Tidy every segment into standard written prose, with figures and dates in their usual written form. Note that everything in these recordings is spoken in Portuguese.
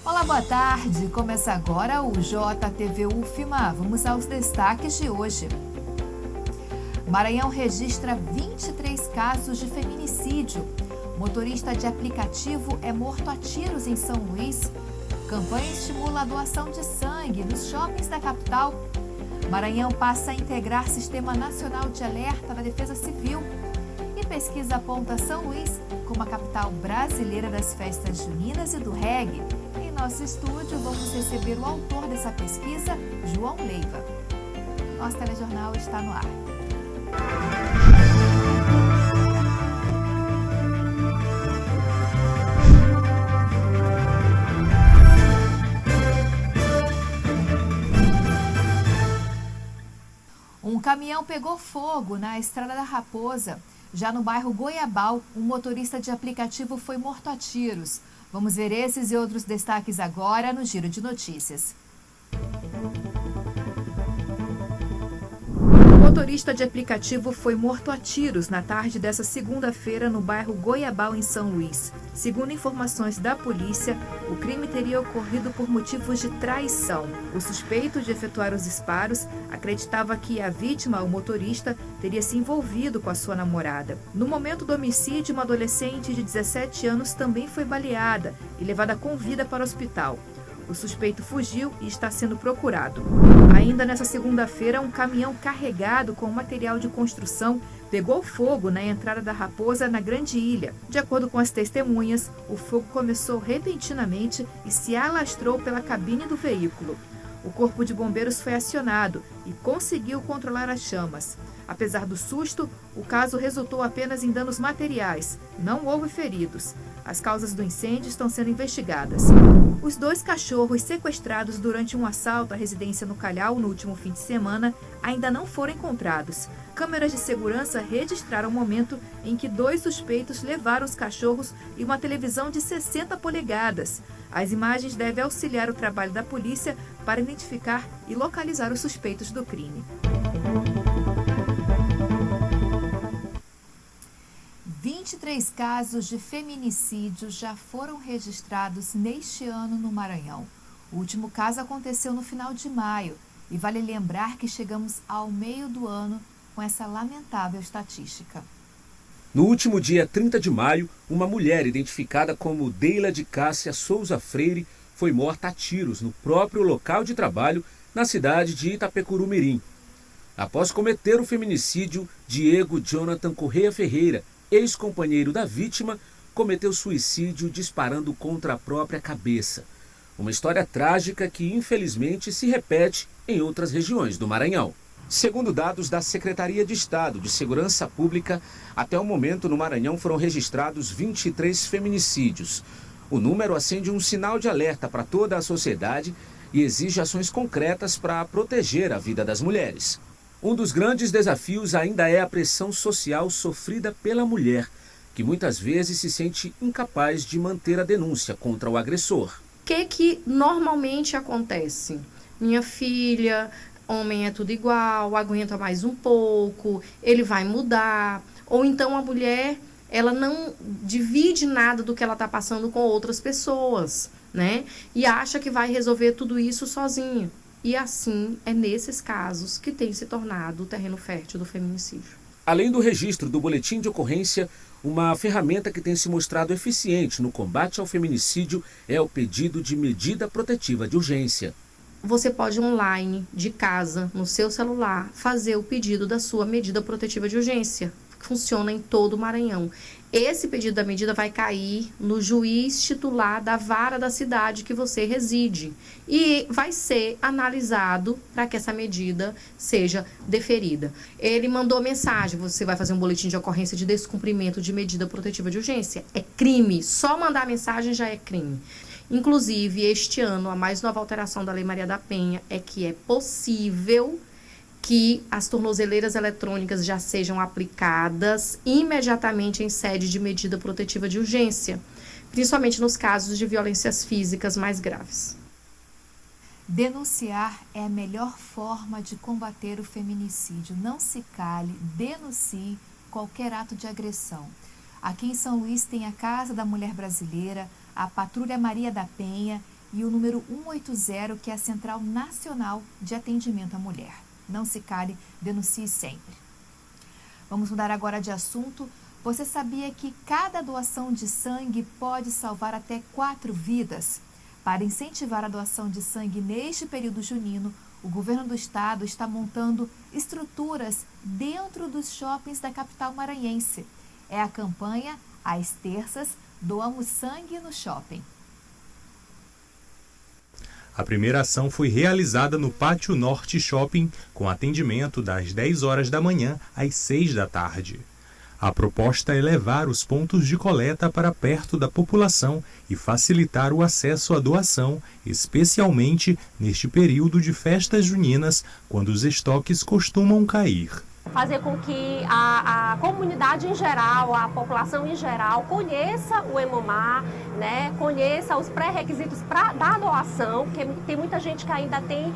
Olá, boa tarde. Começa agora o JTV UFMA. Vamos aos destaques de hoje. Maranhão registra 23 casos de feminicídio. Motorista de aplicativo é morto a tiros em São Luís. Campanha estimula a doação de sangue nos shoppings da capital. Maranhão passa a integrar Sistema Nacional de Alerta da Defesa Civil. E pesquisa aponta São Luís como a capital brasileira das festas juninas e do reggae. Em nosso estúdio, vamos receber o autor dessa pesquisa, João Leiva. Nosso telejornal está no ar. Um caminhão pegou fogo na Estrada da Raposa. Já no bairro Goiabal, um motorista de aplicativo foi morto a tiros. Vamos ver esses e outros destaques agora no Giro de Notícias. O motorista de aplicativo foi morto a tiros na tarde dessa segunda-feira no bairro Goiabal, em São Luís. Segundo informações da polícia, o crime teria ocorrido por motivos de traição. O suspeito de efetuar os disparos acreditava que a vítima, o motorista, teria se envolvido com a sua namorada. No momento do homicídio, uma adolescente de 17 anos também foi baleada e levada com vida para o hospital. O suspeito fugiu e está sendo procurado. Ainda nessa segunda-feira, um caminhão carregado com material de construção pegou fogo na entrada da Raposa, na Grande Ilha. De acordo com as testemunhas, o fogo começou repentinamente e se alastrou pela cabine do veículo. O corpo de bombeiros foi acionado e conseguiu controlar as chamas. Apesar do susto, o caso resultou apenas em danos materiais. Não houve feridos. As causas do incêndio estão sendo investigadas. Os 2 cachorros sequestrados durante um assalto à residência no Calhau no último fim de semana ainda não foram encontrados. Câmeras de segurança registraram o momento em que 2 suspeitos levaram os cachorros e uma televisão de 60 polegadas. As imagens devem auxiliar o trabalho da polícia para identificar e localizar os suspeitos do crime. 23 casos de feminicídio já foram registrados neste ano no Maranhão. O último caso aconteceu no final de maio e vale lembrar que chegamos ao meio do ano com essa lamentável estatística. No último dia 30 de maio, uma mulher identificada como Deila de Cássia Souza Freire foi morta a tiros no próprio local de trabalho na cidade de Itapecurumirim. Após cometer o feminicídio, Diego Jonathan Correia Ferreira, ex-companheiro da vítima, cometeu suicídio disparando contra a própria cabeça. Uma história trágica que, infelizmente, se repete em outras regiões do Maranhão. Segundo dados da Secretaria de Estado de Segurança Pública, até o momento no Maranhão foram registrados 23 feminicídios. O número acende um sinal de alerta para toda a sociedade e exige ações concretas para proteger a vida das mulheres. Um dos grandes desafios ainda é a pressão social sofrida pela mulher, que muitas vezes se sente incapaz de manter a denúncia contra o agressor. O que normalmente acontece? Minha filha, homem é tudo igual, aguenta mais um pouco, ele vai mudar. Ou então a mulher, ela não divide nada do que ela está passando com outras pessoas, né? E acha que vai resolver tudo isso sozinha. E assim, é nesses casos que tem se tornado o terreno fértil do feminicídio. Além do registro do boletim de ocorrência, uma ferramenta que tem se mostrado eficiente no combate ao feminicídio é o pedido de medida protetiva de urgência. Você pode online, de casa, no seu celular, fazer o pedido da sua medida protetiva de urgência. Funciona em todo o Maranhão. Esse pedido da medida vai cair no juiz titular da vara da cidade que você reside e vai ser analisado para que essa medida seja deferida. Ele mandou mensagem, você vai fazer um boletim de ocorrência de descumprimento de medida protetiva de urgência. É crime, só mandar mensagem já é crime. Inclusive, este ano, a mais nova alteração da Lei Maria da Penha é que é possível que as tornozeleiras eletrônicas já sejam aplicadas imediatamente em sede de medida protetiva de urgência, principalmente nos casos de violências físicas mais graves. Denunciar é a melhor forma de combater o feminicídio. Não se cale, denuncie qualquer ato de agressão. Aqui em São Luís tem a Casa da Mulher Brasileira, a Patrulha Maria da Penha e o número 180, que é a Central Nacional de Atendimento à Mulher. Não se cale, denuncie sempre. Vamos mudar agora de assunto. Você sabia que cada doação de sangue pode salvar até 4 vidas? Para incentivar a doação de sangue neste período junino, o governo do estado está montando estruturas dentro dos shoppings da capital maranhense. É a campanha Às Terças, Doamos Sangue no Shopping. A primeira ação foi realizada no Pátio Norte Shopping, com atendimento das 10 horas da manhã às 6 da tarde. A proposta é levar os pontos de coleta para perto da população e facilitar o acesso à doação, especialmente neste período de festas juninas, quando os estoques costumam cair. Fazer com que a comunidade em geral, a população em geral, conheça o Hemomar, né? Conheça os pré-requisitos da doação, porque tem muita gente que ainda tem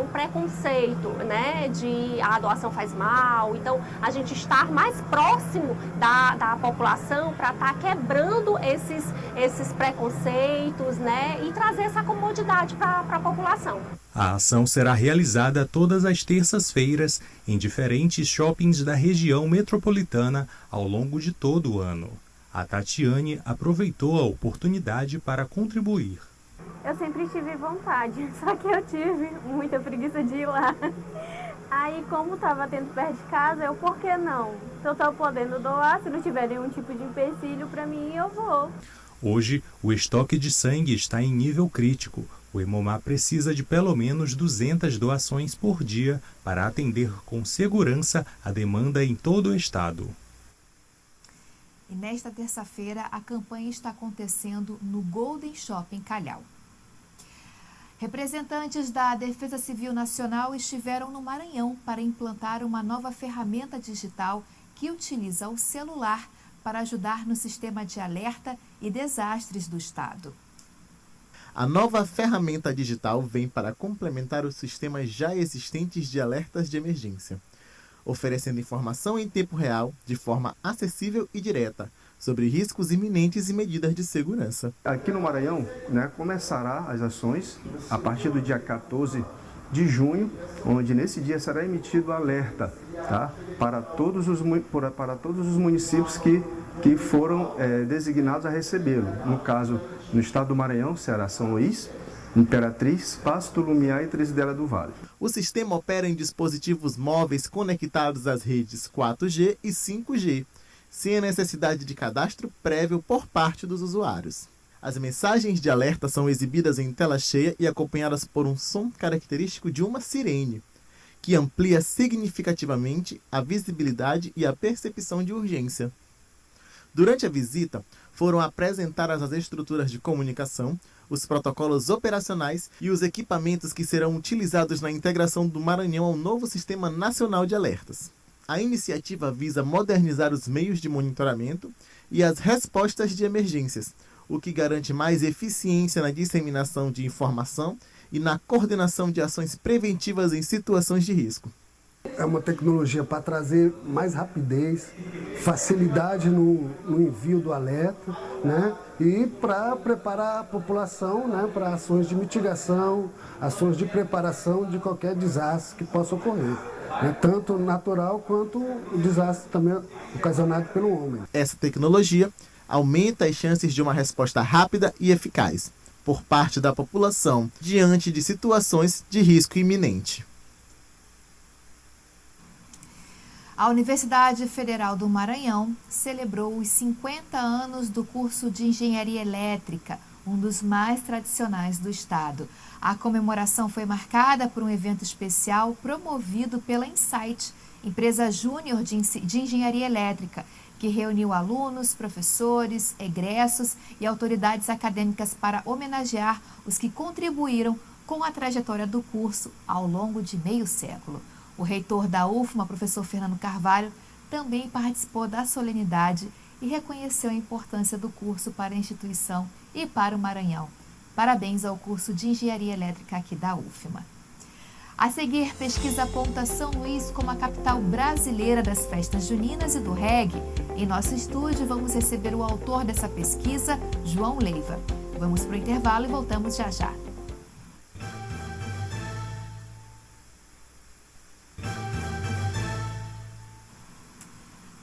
um preconceito, né? De a doação faz mal. Então, a gente estar mais próximo da população para estar quebrando esses preconceitos, né? E trazer essa comodidade para a população. A ação será realizada todas as terças-feiras em diferentes shoppings da região metropolitana ao longo de todo o ano. A Tatiane aproveitou a oportunidade para contribuir. Eu sempre tive vontade, só que eu tive muita preguiça de ir lá. Aí, como estava tendo perto de casa, por que não? Se eu estou podendo doar, se não tiver nenhum tipo de empecilho para mim, eu vou. Hoje, o estoque de sangue está em nível crítico. O Hemomar precisa de pelo menos 200 doações por dia para atender com segurança a demanda em todo o estado. E nesta terça-feira, a campanha está acontecendo no Golden Shopping Calhau. Representantes da Defesa Civil Nacional estiveram no Maranhão para implantar uma nova ferramenta digital que utiliza o celular para ajudar no sistema de alerta e desastres do estado. A nova ferramenta digital vem para complementar os sistemas já existentes de alertas de emergência, oferecendo informação em tempo real, de forma acessível e direta, sobre riscos iminentes e medidas de segurança. Aqui no Maranhão, começará as ações a partir do dia 14 de junho, onde nesse dia será emitido alerta, tá? para todos os municípios que foram designados a recebê-lo. No caso, no estado do Maranhão, será São Luís, Imperatriz, Pasto, Lumiar e Trizidela do Vale. O sistema opera em dispositivos móveis conectados às redes 4G e 5G, sem a necessidade de cadastro prévio por parte dos usuários. As mensagens de alerta são exibidas em tela cheia e acompanhadas por um som característico de uma sirene, que amplia significativamente a visibilidade e a percepção de urgência. Durante a visita, foram apresentadas as estruturas de comunicação, os protocolos operacionais e os equipamentos que serão utilizados na integração do Maranhão ao novo Sistema Nacional de Alertas. A iniciativa visa modernizar os meios de monitoramento e as respostas de emergências, o que garante mais eficiência na disseminação de informação e na coordenação de ações preventivas em situações de risco. É uma tecnologia para trazer mais rapidez, facilidade no envio do alerta, né? E para preparar a população, né? Para ações de mitigação, ações de preparação de qualquer desastre que possa ocorrer, né? Tanto natural quanto o desastre também ocasionado pelo homem. Essa tecnologia aumenta as chances de uma resposta rápida e eficaz por parte da população diante de situações de risco iminente. A Universidade Federal do Maranhão celebrou os 50 anos do curso de Engenharia Elétrica, um dos mais tradicionais do estado. A comemoração foi marcada por um evento especial promovido pela Insight, empresa júnior de engenharia elétrica, que reuniu alunos, professores, egressos e autoridades acadêmicas para homenagear os que contribuíram com a trajetória do curso ao longo de meio século. O reitor da UFMA, professor Fernando Carvalho, também participou da solenidade e reconheceu a importância do curso para a instituição e para o Maranhão. Parabéns ao curso de Engenharia Elétrica aqui da UFMA. A seguir, pesquisa aponta São Luís como a capital brasileira das festas juninas e do reggae. Em nosso estúdio, vamos receber o autor dessa pesquisa, João Leiva. Vamos para o intervalo e voltamos já já.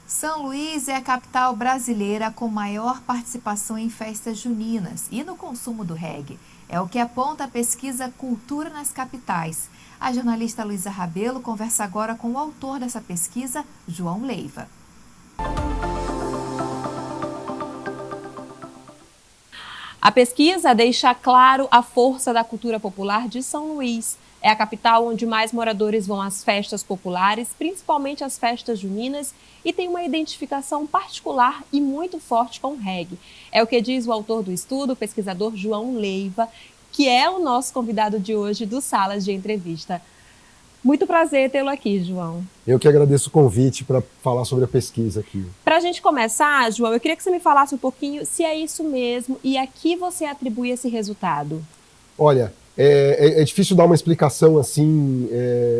São Luís é a capital brasileira com maior participação em festas juninas e no consumo do reggae. É o que aponta a pesquisa Cultura nas Capitais. A jornalista Luísa Rabelo conversa agora com o autor dessa pesquisa, João Leiva. A pesquisa deixa claro a força da cultura popular de São Luís. É a capital onde mais moradores vão às festas populares, principalmente as festas juninas, e tem uma identificação particular e muito forte com o reggae. É o que diz o autor do estudo, o pesquisador João Leiva, que é o nosso convidado de hoje do Salas de Entrevista. Muito prazer tê-lo aqui, João. Eu que agradeço o convite para falar sobre a pesquisa aqui. Para a gente começar, João, eu queria que você me falasse um pouquinho se é isso mesmo e a que você atribui esse resultado. Olha, é difícil dar uma explicação assim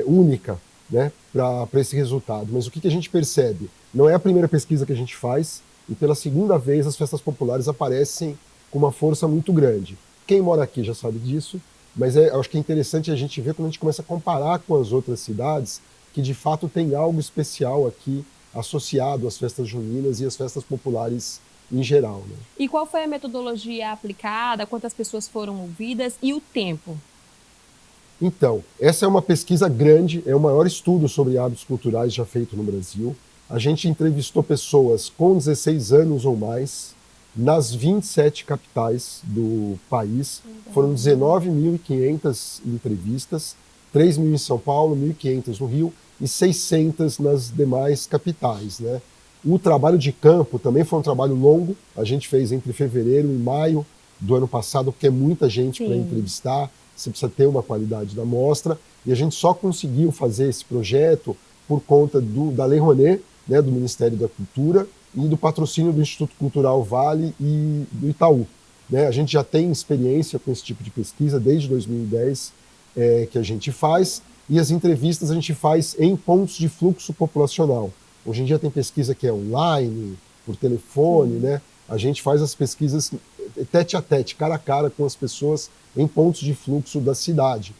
única, né, para esse resultado, mas o que a gente percebe? Não é a primeira pesquisa que a gente faz e pela segunda vez as festas populares aparecem com uma força muito grande. Quem mora aqui já sabe disso, mas eu acho que é interessante a gente ver quando a gente começa a comparar com as outras cidades que de fato tem algo especial aqui associado às festas juninas e às festas populares em geral, né? E qual foi a metodologia aplicada, quantas pessoas foram ouvidas e o tempo? Então, essa é uma pesquisa grande, é o maior estudo sobre hábitos culturais já feito no Brasil. A gente entrevistou pessoas com 16 anos ou mais nas 27 capitais do país. Foram 19.500 entrevistas, 3.000 em São Paulo, 1.500 no Rio e 600 nas demais capitais, né? O trabalho de campo também foi um trabalho longo, a gente fez entre fevereiro e maio do ano passado, porque é muita gente para entrevistar, você precisa ter uma qualidade da amostra, e a gente só conseguiu fazer esse projeto por conta da Lei Rouanet, né, do Ministério da Cultura, e do patrocínio do Instituto Cultural Vale e do Itaú, né? A gente já tem experiência com esse tipo de pesquisa desde 2010 que a gente faz, e as entrevistas a gente faz em pontos de fluxo populacional. Hoje em dia tem pesquisa que é online, por telefone, né? A gente faz as pesquisas tete a tete, cara a cara com as pessoas em pontos de fluxo da cidade.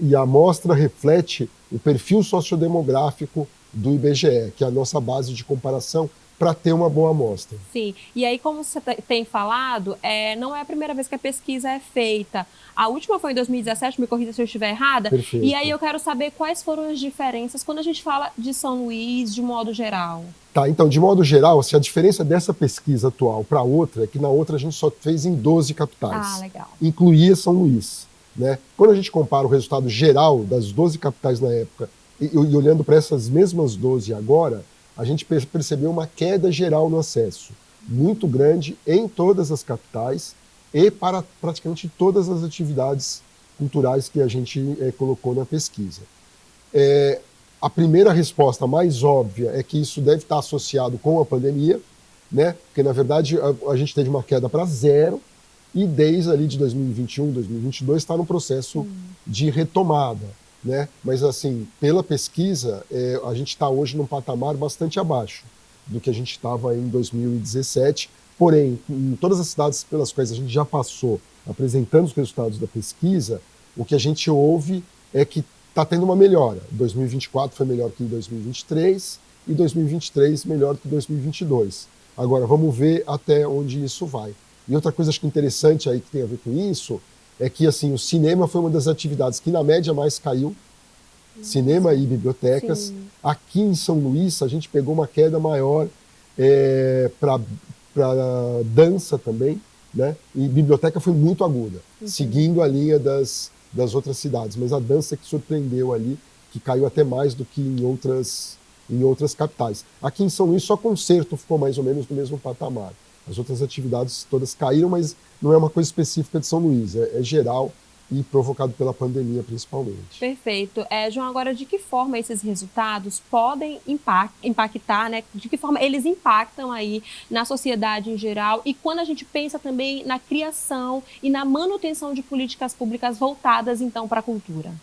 E a amostra reflete o perfil sociodemográfico do IBGE, que é a nossa base de comparação para ter uma boa amostra. Sim, e aí como você tem falado, não é a primeira vez que a pesquisa é feita. A última foi em 2017, me corrija se eu estiver errada. Perfeito. E aí eu quero saber quais foram as diferenças quando a gente fala de São Luís de modo geral. Tá, então, de modo geral, a diferença dessa pesquisa atual para outra é que na outra a gente só fez em 12 capitais. Ah, legal. Incluía São Luís, né? Quando a gente compara o resultado geral das 12 capitais na época e olhando para essas mesmas 12 agora, a gente percebeu uma queda geral no acesso, muito grande em todas as capitais e para praticamente todas as atividades culturais que a gente colocou na pesquisa. A primeira resposta mais óbvia é que isso deve estar associado com a pandemia, né? Porque, na verdade, a gente teve uma queda para zero e desde ali de 2021, 2022 está no processo de retomada, né? Mas, assim, pela pesquisa, a gente está hoje num patamar bastante abaixo do que a gente estava em 2017. Porém, em todas as cidades pelas quais a gente já passou, apresentando os resultados da pesquisa, o que a gente ouve é que está tendo uma melhora. 2024 foi melhor que em 2023 e 2023 melhor que 2022. Agora, vamos ver até onde isso vai. E outra coisa acho que interessante aí que tem a ver com isso é que assim, o cinema foi uma das atividades que na média mais caiu, cinema e bibliotecas. Sim. Aqui em São Luís a gente pegou uma queda maior para dança também, né? E biblioteca foi muito aguda, seguindo a linha das outras cidades, mas a dança que surpreendeu ali, que caiu até mais do que em outras capitais. Aqui em São Luís só concerto ficou mais ou menos no mesmo patamar. As outras atividades todas caíram, mas não é uma coisa específica de São Luís, é geral e provocado pela pandemia principalmente. Perfeito. João, agora de que forma esses resultados podem impactar, né? De que forma eles impactam aí na sociedade em geral e quando a gente pensa também na criação e na manutenção de políticas públicas voltadas então para a cultura?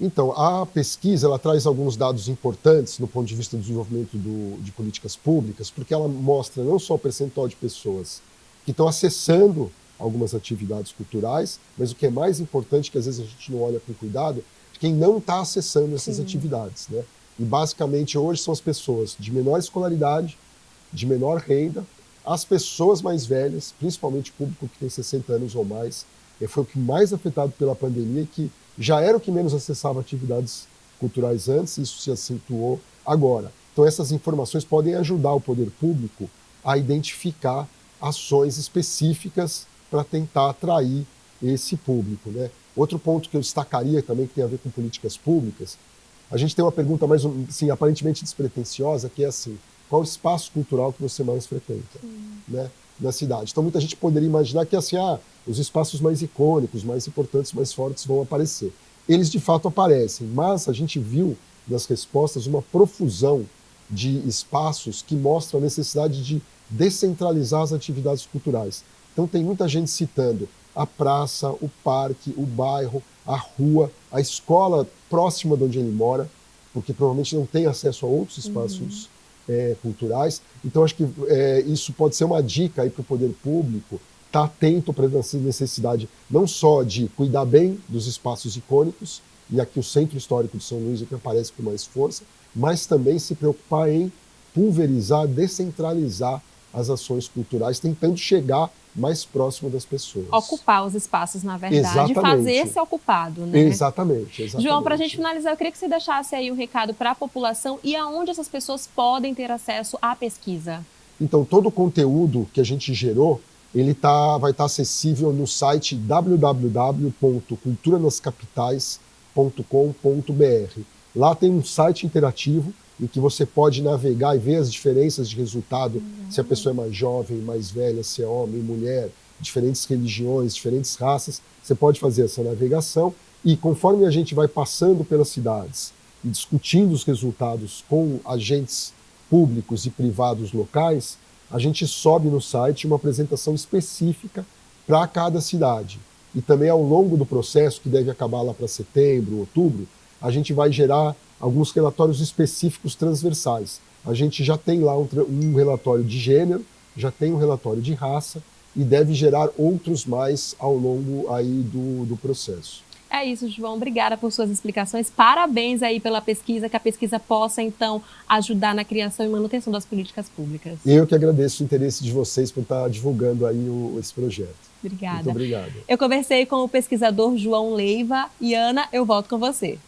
Então, a pesquisa ela traz alguns dados importantes no ponto de vista do desenvolvimento de políticas públicas, porque ela mostra não só o percentual de pessoas que estão acessando algumas atividades culturais, mas o que é mais importante, que às vezes a gente não olha com cuidado, é quem não está acessando essas atividades, né? E basicamente hoje são as pessoas de menor escolaridade, de menor renda, as pessoas mais velhas, principalmente o público que tem 60 anos ou mais, foi o que mais afetado pela pandemia, que já era o que menos acessava atividades culturais antes, e isso se acentuou agora. Então essas informações podem ajudar o poder público a identificar ações específicas para tentar atrair esse público, né? Outro ponto que eu destacaria também, que tem a ver com políticas públicas, a gente tem uma pergunta mais, assim, aparentemente despretensiosa, que é assim: qual o espaço cultural que você mais frequenta, né, na cidade? Então muita gente poderia imaginar que assim, os espaços mais icônicos, mais importantes, mais fortes vão aparecer. Eles de fato aparecem, mas a gente viu nas respostas uma profusão de espaços que mostram a necessidade de descentralizar as atividades culturais. Então tem muita gente citando a praça, o parque, o bairro, a rua, a escola próxima de onde ele mora, porque provavelmente não tem acesso a outros espaços culturais. Então acho que isso pode ser uma dica aí para o poder público estar atento para essa necessidade não só de cuidar bem dos espaços icônicos, e aqui o Centro Histórico de São Luís é que aparece com mais força, mas também se preocupar em pulverizar, descentralizar as ações culturais, tentando chegar mais próximo das pessoas. Ocupar os espaços, na verdade, exatamente. Fazer ser ocupado, né? Exatamente. João, para a gente finalizar, eu queria que você deixasse aí um recado para a população e aonde essas pessoas podem ter acesso à pesquisa. Então, todo o conteúdo que a gente gerou, ele vai estar acessível no site www.culturanascapitais.com.br. Lá tem um site interativo em que você pode navegar e ver as diferenças de resultado, se a pessoa é mais jovem, mais velha, se é homem, mulher, diferentes religiões, diferentes raças. Você pode fazer essa navegação e conforme a gente vai passando pelas cidades e discutindo os resultados com agentes públicos e privados locais, a gente sobe no site uma apresentação específica para cada cidade. E também ao longo do processo, que deve acabar lá para setembro, outubro, a gente vai gerar alguns relatórios específicos transversais. A gente já tem lá um relatório de gênero, já tem um relatório de raça e deve gerar outros mais ao longo aí do processo. É isso, João. Obrigada por suas explicações. Parabéns aí pela pesquisa, que a pesquisa possa, então, ajudar na criação e manutenção das políticas públicas. Eu que agradeço o interesse de vocês por estar divulgando aí esse projeto. Obrigada. Muito obrigado. Eu conversei com o pesquisador João Leiva. E, Ana, eu volto com você.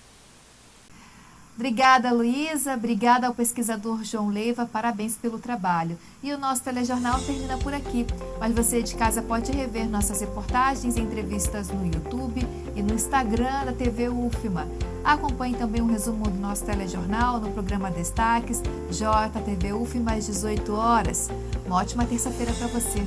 Obrigada, Luísa. Obrigada ao pesquisador João Leiva. Parabéns pelo trabalho. E o nosso telejornal termina por aqui. Mas você de casa pode rever nossas reportagens e entrevistas no YouTube e no Instagram da TV UFMA. Acompanhe também um resumo do nosso telejornal no programa Destaques, JTV UFMA às 18 horas. Uma ótima terça-feira para você.